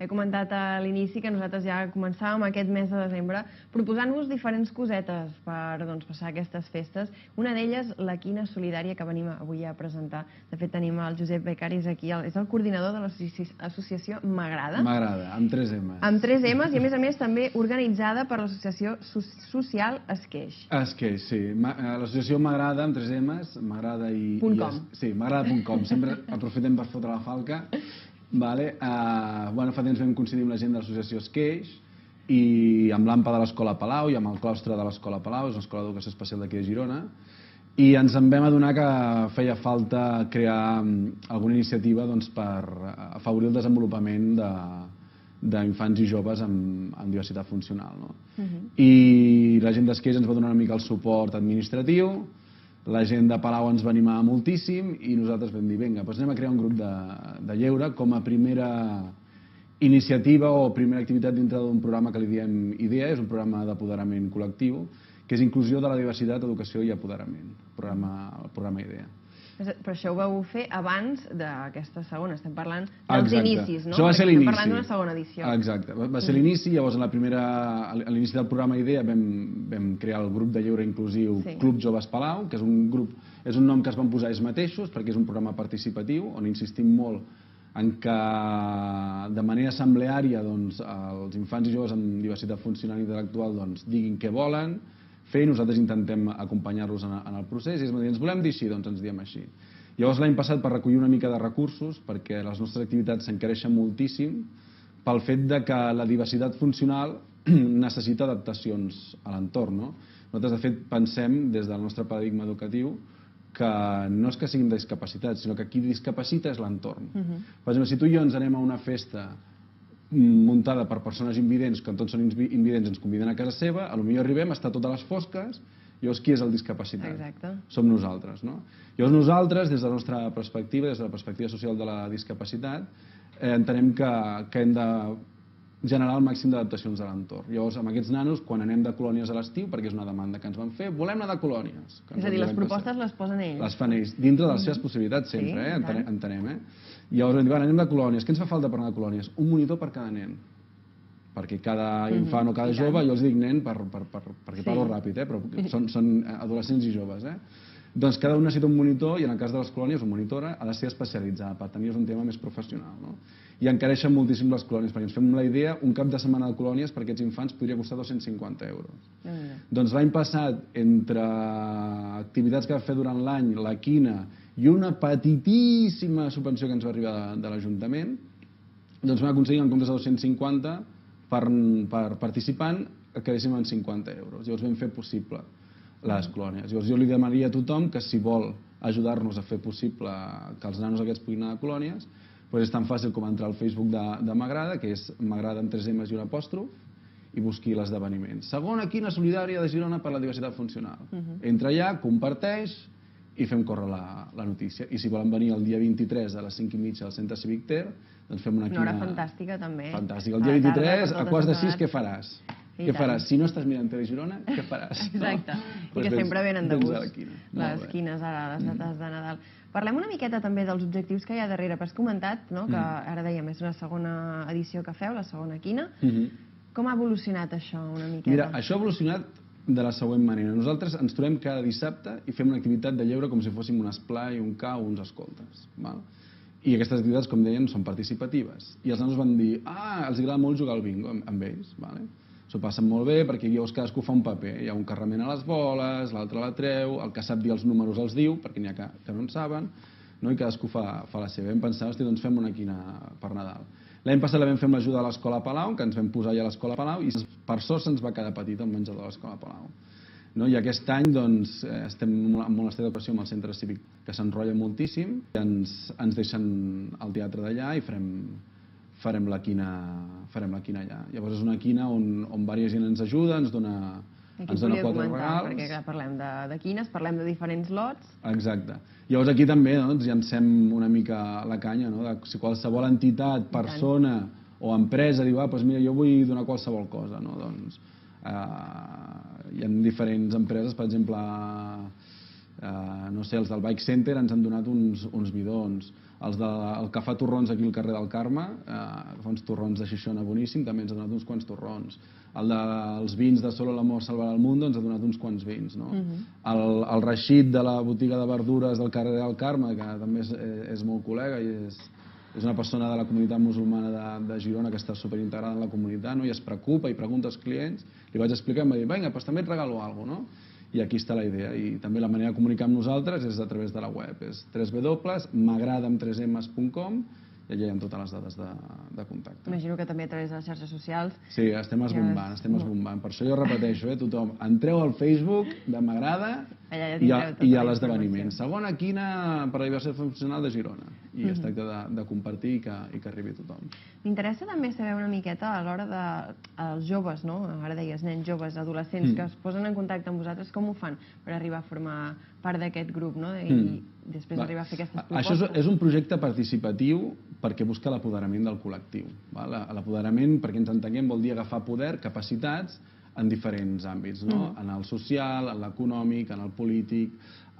he comentat a l'inici que nosaltres ja començàvem aquest mes de desembre proposant-vos diferents cosetes per passar aquestes festes. Una d'elles, la quina solidària que venim avui a presentar. De fet, tenim el Josep Becaris aquí, és el coordinador de l'associació M'Agrada. M'Agrada, amb 3 M's. Amb 3 M's i, a més, també organitzada per l'associació social Esqueix. Esqueix, sí. L'associació M'Agrada, amb 3 M's, m'agrada i... .com. Sí, m'agrada.com. Sempre aprofitem per fotre la falca. Fa temps vam coincidir amb la gent de l'associació Esqueix i amb l'AMPA de l'Escola Palau i amb el claustre de l'Escola Palau, és una escola d'educació especial d'aquí de Girona, i ens en vam adonar que feia falta crear alguna iniciativa per afavorir el desenvolupament d'infants i joves amb diversitat funcional. I la gent d'Esqueix ens va donar una mica el suport administratiu, la gent de Palau ens va animar moltíssim i nosaltres vam dir, vinga, doncs anem a crear un grup de lleure com a primera iniciativa o primera activitat dintre d'un programa que li diem IDEA, és un programa d'apoderament col·lectiu, que és Inclusió de la Diversitat, Educació i Apoderament, el programa IDEA. Però això ho vau fer abans d'aquesta segona, estem parlant dels inicis, no? Això va ser l'inici. Estem parlant d'una segona edició. Exacte, va ser l'inici, llavors a l'inici del programa IDEA vam crear el grup de lleure inclusiu Club Joves Palau, que és un grup, és un nom que es van posar ells mateixos perquè és un programa participatiu on insistim molt en que de manera assembleària els infants i joves amb diversitat funcional i intel·lectual diguin què volen fer i nosaltres intentem acompanyar-los en el procés i ells ens volem dir així, doncs ens diem així. Llavors l'any passat per recollir una mica de recursos perquè les nostres activitats s'encareixen moltíssim pel fet que la diversitat funcional necessita adaptacions a l'entorn. Nosaltres de fet pensem des del nostre paradigma educatiu que no és que siguin discapacitats, sinó que qui discapacita és l'entorn. Per exemple, si tu i jo ens anem a una festa muntada per persones invidents, que tots són invidents, ens conviden a casa seva, potser arribem, està tot a les fosques, llavors qui és el discapacitat? Exacte. Som nosaltres, no? Llavors nosaltres, des de la nostra perspectiva, des de la perspectiva social de la discapacitat, entenem que hem de generar el màxim d'adaptacions a l'entorn. Llavors, amb aquests nanos, quan anem de colònies a l'estiu, perquè és una demanda que ens van fer, volem anar de colònies. És a dir, les propostes les posen ells. Les fan ells, dintre de les seves possibilitats sempre, entenem. Llavors, anem de colònies. Què ens fa falta per anar de colònies? Un monitor per cada nen. Perquè cada infant o cada jove, jo els dic nen perquè parlo ràpid, però són adolescents i joves. Doncs cada un necessita un monitor i en el cas de les colònies, una monitora ha de ser especialitzada per tenir un tema més professional. I encareixen moltíssim les colònies, perquè ens fem la idea, un cap de setmana de colònies per aquests infants podria costar 250 euros. Doncs l'any passat, entre activitats que va fer durant l'any, la quina i una petitíssima subvenció que ens va arribar de l'Ajuntament, doncs vam aconseguir en comptes de 250 per participant, quedéssim en 50 euros. Llavors vam fer possible les colònies. Llavors jo li demanaria a tothom que si vol ajudar-nos a fer possible que els nanos aquests puguin anar a colònies, doncs és tan fàcil com entrar al Facebook de M'Agrada, que és M'Agrada amb 3 M's i un apòstrof, i busqui l'esdeveniment. Segona quina solidària de Girona per la diversitat funcional. Entra allà, comparteix i fem córrer la notícia. I si volen venir el dia 23 a les 5:30 al Centre Cívic Ter, doncs fem una quina... Una hora fantàstica, també. Fantàstica. El dia 23, a quarts de 6, què faràs? Què faràs? Si no estàs mirant Tele Girona, què faràs? Exacte. I que sempre venen de gust les quines ara, les dates de Nadal. Parlem una miqueta també dels objectius que hi ha darrere, però has comentat que ara dèiem és una segona edició que feu, la segona quina. Com ha evolucionat això una miqueta? Mira, això ha evolucionat de la següent manera. Nosaltres ens trobem cada dissabte i fem una activitat de lleure com si fóssim un esplai, un ca o uns escoltes. I aquestes activitats, com deien, són participatives. I els nanos van dir, els agrada molt jugar al bingo amb ells. S'ho passen molt bé perquè llavors cadascú fa un paper. Hi ha un que remena les boles, l'altre la treu, el que sap dir els números els diu, perquè n'hi ha que no en saben, i cadascú fa la seva. Vam pensar, hosti, doncs fem una quina per Nadal. L'any passat la vam fer amb l'ajuda de l'Escola Palau, que ens vam posar ja a l'Escola Palau, i per sort se'ns va quedar petit el menjador de l'Escola Palau. I aquest any estem en molt estreta operació amb el centre cívic, que s'enrotlla moltíssim, i ens deixen al teatre d'allà i farem la quina allà. Llavors és una quina on diversa gent ens ajuda, ens dona 4 regals. Perquè clar, parlem de quines, parlem de diferents lots. Exacte. Llavors aquí també llancem una mica la canya, si qualsevol entitat, persona o empresa diu, doncs mira, jo vull donar qualsevol cosa, doncs hi ha diferents empreses, per exemple, No sé, els del Bike Center ens han donat uns bidons. El que fa torrons aquí al carrer del Carme, fa uns torrons de Xixona boníssim, també ens ha donat uns quants torrons. El dels vins de Solo l'amor salvarà el mundo ens ha donat uns quants vins. El Rashid de la botiga de verdures del carrer del Carme, que també és molt col·lega i és una persona de la comunitat musulmana de Girona que està superintegrada en la comunitat i es preocupa i pregunta als clients. Li vaig explicar i em va dir, vinga, doncs també et regalo alguna cosa. I aquí està la idea. I també la manera de comunicar amb nosaltres és a través de la web. És www.magrada.com i allà hi ha totes les dades de contacte. Imagino que també a través de les xarxes socials. Sí, estem esbombant. Per això jo repeteixo, tothom, entreu al Facebook de M'agrada i a l'esdeveniment. Segona quina per la diversitat funcional de Girona. I es tracta de compartir i que arribi a tothom. M'interessa també saber una miqueta a l'hora dels joves, no? Ara deies nens joves, adolescents, que es posen en contacte amb vosaltres, com ho fan per arribar a formar part d'aquest grup, no? I després arribar a fer aquestes propostes? Això és un projecte participatiu perquè busca l'apoderament del col·lectiu. L'apoderament, perquè ens entenguem, vol dir agafar poder, capacitats, en diferents àmbits, en el social, en l'econòmic, en el polític,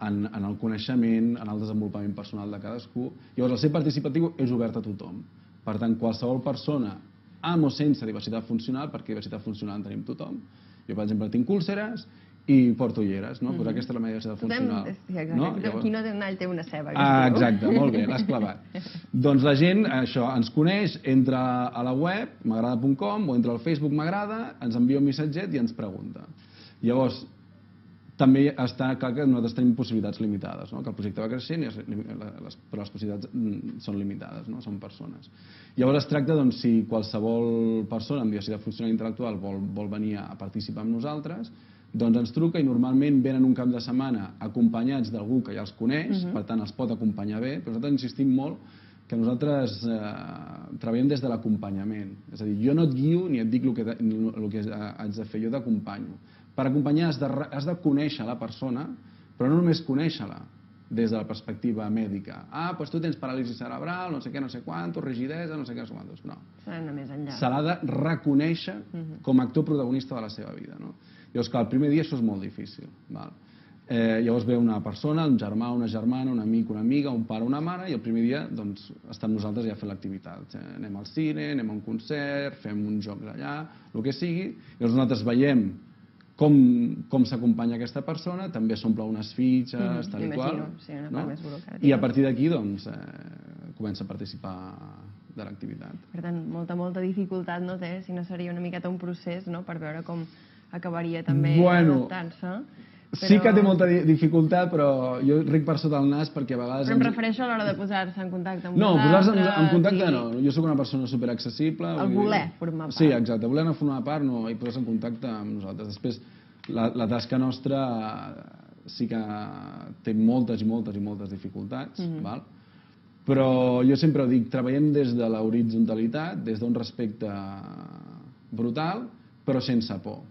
en el coneixement, en el desenvolupament personal de cadascú. Llavors, el ser participatiu és obert a tothom. Per tant, qualsevol persona, amb o sense diversitat funcional, perquè diversitat funcional en tenim tothom. Jo, per exemple, tinc úlceres i porto ulleres, no? Aquesta és la meva diversitat funcional. Qui no té un all té una ceba. Exacte, molt bé, l'has clavat. Doncs la gent, això, ens coneix, entra a la web, m'agrada.com, o entra al Facebook M'agrada, ens envia un missatget i ens pregunta. Llavors, també està clar que nosaltres tenim possibilitats limitades, que el projecte va creixent, però les possibilitats són limitades, són persones. Llavors es tracta, si qualsevol persona amb diversitat funcional intel·lectual vol venir a participar amb nosaltres, doncs ens truca i normalment venen un cap de setmana acompanyats d'algú que ja els coneix, per tant els pot acompanyar bé, però nosaltres insistim molt que nosaltres treballem des de l'acompanyament. És a dir, jo no et guio ni et dic el que haig de fer, jo t'acompanyo. Per acompanyar has de conèixer la persona, però no només conèixer-la des de la perspectiva mèdica. Doncs tu tens paràlisi cerebral, no sé què, no sé quantos, rigidesa, no sé què, no sé quantos. No. Se l'ha de reconèixer com a actor protagonista de la seva vida. Llavors, clar, el primer dia això és molt difícil. Llavors ve una persona, un germà, una germana, un amic, una amiga, un pare, una mare, i el primer dia està amb nosaltres ja fent l'activitat. Anem al cine, anem a un concert, fem uns jocs allà, el que sigui. Llavors nosaltres veiem com s'acompanya aquesta persona, també s'omple unes fitxes, tal i qual. I a partir d'aquí, doncs, comença a participar de l'activitat. Per tant, molta dificultat no té, si no seria una miqueta un procés per veure com acabaria també adaptant-se. Sí que té molta dificultat, però jo ric per sota el nas perquè a vegades... Però em refereixo a l'hora de posar-se en contacte amb vosaltres. No, posar-se en contacte no. Jo soc una persona superaccessible. El voler formar part. Sí, exacte. Voler no formar part i posar-se en contacte amb nosaltres. Després, la tasca nostra sí que té moltes dificultats, però jo sempre ho dic, treballem des de l'horitzontalitat, des d'un respecte brutal, però sense por.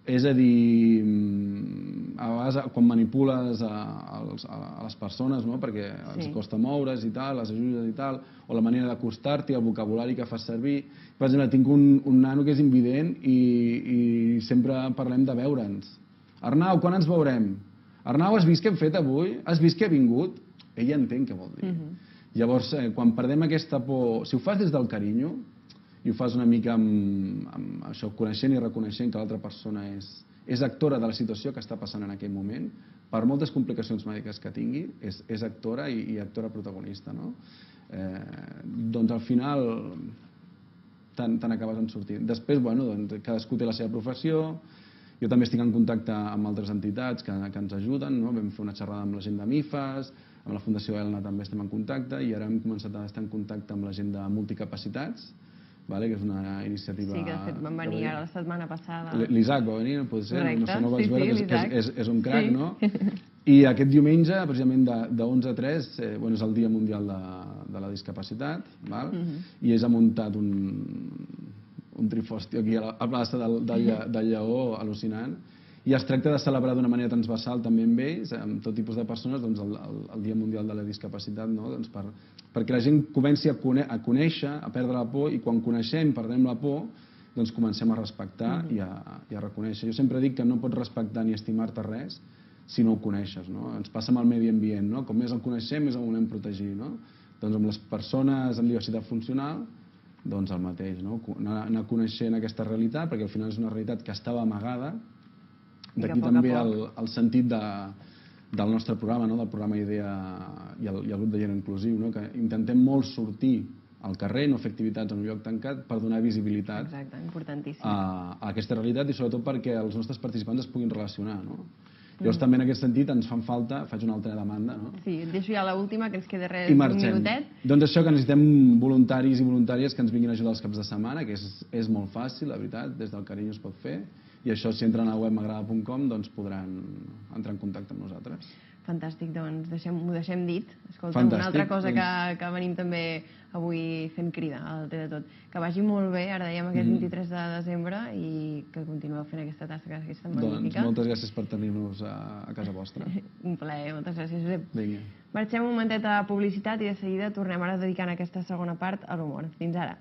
És a dir, a vegades quan manipules a les persones, perquè els costa moure's i tal, les ajudes i tal, o la manera d'acostar-t'hi, el vocabulari que fas servir. Per exemple, tinc un nano que és invident i sempre parlem de veure'ns. Arnau, quan ens veurem? Arnau, has vist què hem fet avui? Has vist què ha vingut? Ell entén què vol dir. Llavors, quan perdem aquesta por, si ho fas des del carinyo, i ho fas una mica amb això, coneixent i reconeixent que l'altra persona és actora de la situació que està passant en aquell moment, per moltes complicacions mèdiques que tingui, és actora i actora protagonista. Doncs al final te n'acabes en sortint. Després, cadascú té la seva professió, jo també estic en contacte amb altres entitats que ens ajuden, vam fer una xerrada amb la gent de MIFAS, amb la Fundació Elna també estem en contacte i ara hem començat a estar en contacte amb la gent de multicapacitats, que és una iniciativa... Sí, que de fet van venir ara la setmana passada. L'Isaac va venir, potser, no sé, no vaig veure, que és un crac, no? I aquest diumenge, precisament de 11 a 3, és el Dia Mundial de la Discapacitat, i ells han muntat un trifòstic aquí a la plaça del Lleó al·lucinant, i es tracta de celebrar d'una manera transversal també amb ells, amb tot tipus de persones, el Dia Mundial de la Discapacitat, perquè la gent comenci a conèixer, a perdre la por, i quan coneixem, perdem la por, doncs comencem a respectar i a reconèixer. Jo sempre dic que no pots respectar ni estimar-te res si no ho coneixes, no? Ens passa amb el medi ambient, no? Com més el coneixem, més el volem protegir, no? Doncs amb les persones amb diversitat funcional, doncs el mateix, no? Anar coneixent aquesta realitat, perquè al final és una realitat que estava amagada. D'aquí també el sentit del nostre programa, del programa IDEA i el grup de gent inclusiu, que intentem molt sortir al carrer, no fer activitats en un lloc tancat per donar visibilitat a aquesta realitat i sobretot perquè els nostres participants es puguin relacionar. Llavors també en aquest sentit ens fan falta, faig una altra demanda. Sí, et deixo ja l'última, que ens queda res d'un minutet. Doncs això, que necessitem voluntaris i voluntàries que ens vinguin a ajudar els caps de setmana, que és molt fàcil, la veritat, des del carinyo es pot fer. I això, si entren a la web m'agrada.com, doncs podran entrar en contacte amb nosaltres. Fantàstic, doncs ho deixem dit. Escolta'm, una altra cosa que venim també avui fent crida al Té de Tot. Que vagi molt bé, ara dèiem aquest 23 de desembre, i que continueu fent aquesta tasca que és tan magnífica. Doncs moltes gràcies per tenir-nos a casa vostra. Un plaer, moltes gràcies, Josep. Vinga. Marxem un momentet a publicitat i de seguida tornem ara dedicant aquesta segona part a l'humor. Fins ara.